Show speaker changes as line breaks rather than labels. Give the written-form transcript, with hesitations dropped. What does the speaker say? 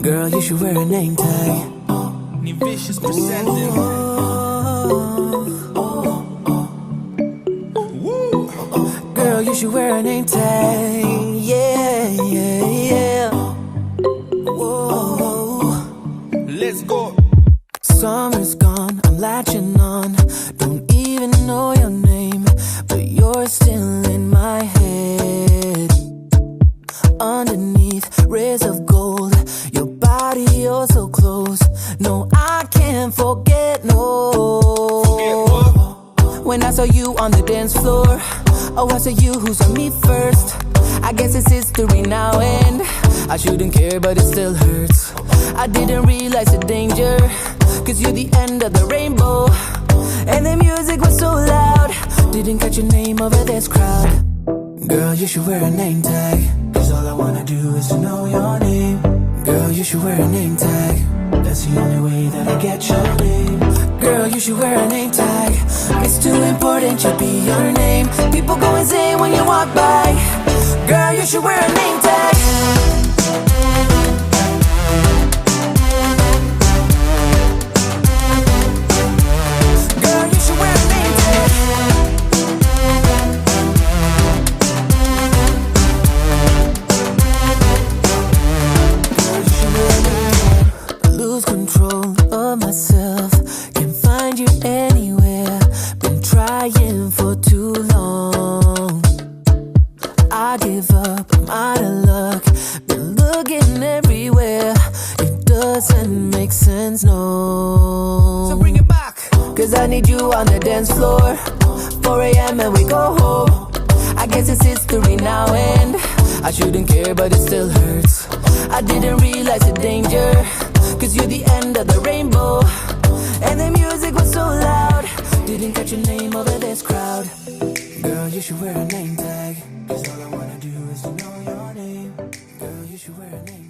Girl, you should wear a name tag.
Ni vicious presenting.
Girl, you should wear a name tag. Yeah, yeah, yeah. Whoa.
Let's go.
Summer's gone, I'm latching on. Don't even know your name, but you're still in my head. Underneath rays of gold, your body, you're so close. No, I can't forget, no.
Forget what?
When I saw you on the dance floor, oh, I saw you who saw me first. I guess it's history now, and I shouldn't care, but it still hurts. I didn't realize the danger, cause you're the end of the rainbow. And the music was so loud, didn't catch your name over this crowd. Girl, you should wear a name tag, cause all I wanna do is to know your name. Girl, you should wear a name tag, that's the only way that I get your name. Girl, you should wear a name tag, it's too important to be your name. People go insane when you walk by. Girl, you should wear a name tag. Girl, you should wear a name tag. Girl, you should wear a name tag. I lose control of myself, can't find you anywhere. Been trying for too long. I give up, I'm out of luck. Been looking everywhere, it doesn't make sense, no.
So bring it back.
Cause I need you on the dance floor. 4 a.m. and we go home. I guess it's history now, and I shouldn't care, but it still hurts. I didn't realize the danger, cause you're the end of the rainbow. And the music was so loud, didn't catch your name over this crowd. Girl, you should wear a name tag, cause all I wanna do is to know your name. Girl, you should wear a name tag.